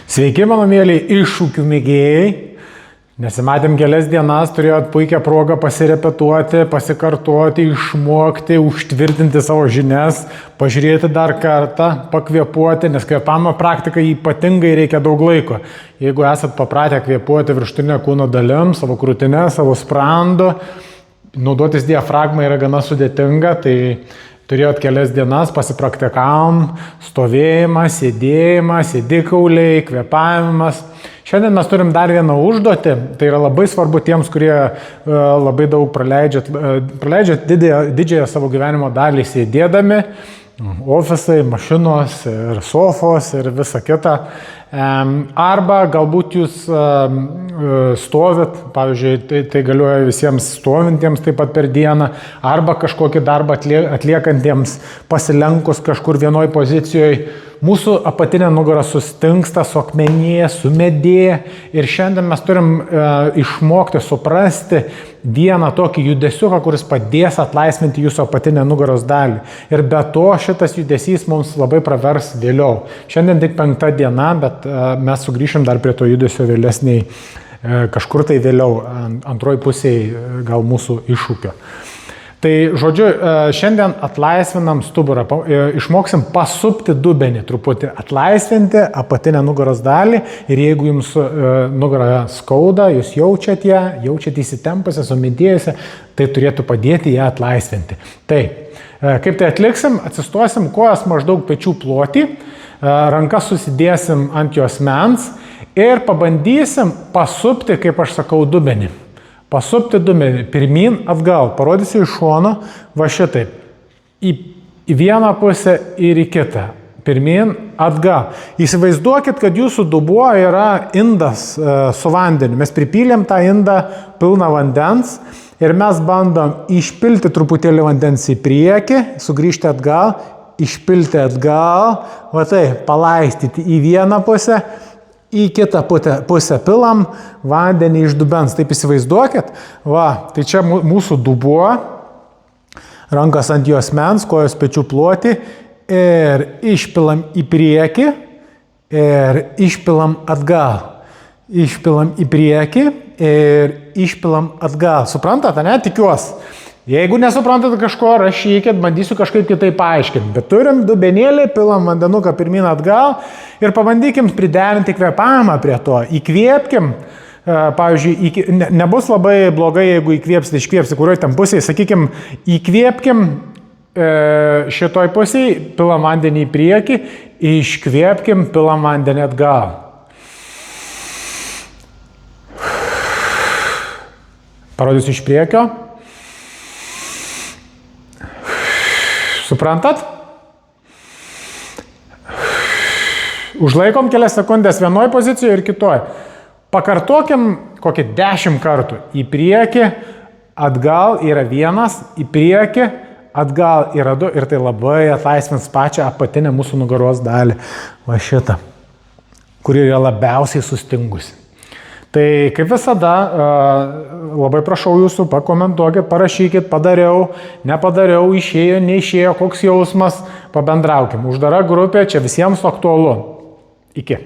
Sveiki, mano mėly iššūkių mėgėjai. Nesimatėm kelias dienas, turėjot puikią progą pasirepetuoti, pasikartoti, išmokti, užtvirtinti savo žinias, pažiūrėti dar kartą, pakvėpuoti, nes kvėpavimo praktikai ypatingai reikia daug laiko. Jeigu esat papratę kvėpuoti viršutinę kūno dalim, savo krūtinę, savo sprandu, naudotis diafragma yra gana sudėtinga, tai turėjot kelias dienas, pasipraktikavom, stovėjimas, sėdėjimas, sėdikauliai, kvėpavimas. Šiandien mes turim dar vieną užduotį, tai yra labai svarbu tiems, kurie labai daug praleidžia didžiąją savo gyvenimo dalį sėdėdami, ofisai, mašinos ir sofos ir visa kita. Arba galbūt jūs stovit, pavyzdžiui, tai galioja visiems stovintiems taip pat per dieną, arba kažkokį darbą atliekantiems pasilenkus kažkur vienoj pozicijoje. Mūsų apatinė nugara sustingsta, suakmenėja, sumedėja ir šiandien mes turim išmokti, suprasti vieną tokį judesiuką, kuris padės atlaisvinti jūsų apatinę nugaros dalį. Ir be to šitas judesys mums labai pravers vėliau. Šiandien tik 5 diena, bet mes sugrįšim dar prie to judesio vėlesniai, kažkur tai vėliau, antroji pusėje gal mūsų iššūkio. Tai, žodžiu, šiandien atlaisvinam stuburą, išmoksim pasupti dubenį, truputį atlaisvinti apatinę nugaros dalį ir jeigu jums nugarą skauda, jūs jaučiate įsitempusią, sumintėjusią, tai turėtų padėti ją atlaisvinti. Tai, kaip tai atliksim, atsistosim kojas maždaug pečių plotį, rankas susidėsim ant jos mens ir pabandysim pasupti, kaip aš sakau, dubenį. Pasupti dubenį, pirmyn, atgal, parodysiu iš šono, va šitaip, į vieną pusę ir į kitą, pirmyn, atgal. Įsivaizduokit, kad jūsų dubuo yra indas su vandeniu, mes pripylėm tą indą pilną vandens ir mes bandom išpilti truputėlį vandens į priekį, sugrįžti atgal, išpilti atgal, va tai, palaistyti į vieną pusę, į kitą pusę pilam vandenį iš dubens. Taip įsivaizduokit, va, tai čia mūsų dubuo, rankas ant jos mens, kojos pečių ploti ir išpilam į priekį ir išpilam atgal. Išpilam į priekį ir išpilam atgal. Suprantate, ne? Tikiuosi. Jeigu nesuprantate kažko, rašykit, bandysiu kažkaip kitaip paaiškinti. Bet turim dubenėlį, pilam vandenuką pirmyn atgal ir pabandykim priderinti kvėpavimą prie to. Įkvėpkim, pavyzdžiui, nebus labai blogai, jeigu iškvėpsi, kurioj tam pusėje, sakykim, įkvėpkim šitoj pusėje, pilam vandenį į priekį, iškvėpkim, pilam vandenį atgal. Parodysiu iš priekio. Suprantat? Užlaikom kelias sekundės vienoj pozicijoje ir kitoj. Pakartokim kokį 10 kartų. Į priekį, atgal yra 1, į priekį, atgal yra 2 ir tai labai atlaisvins pačią apatinę mūsų nugaros dalį. Va šitą, kuri yra labiausiai sustingusi. Tai kaip visada, labai prašau jūsų, pakomentuokit, parašykit, padariau, nepadariau, išėjo, neišėjo, koks jausmas, pabendraukim. Uždara grupė, čia visiems aktualu. Iki.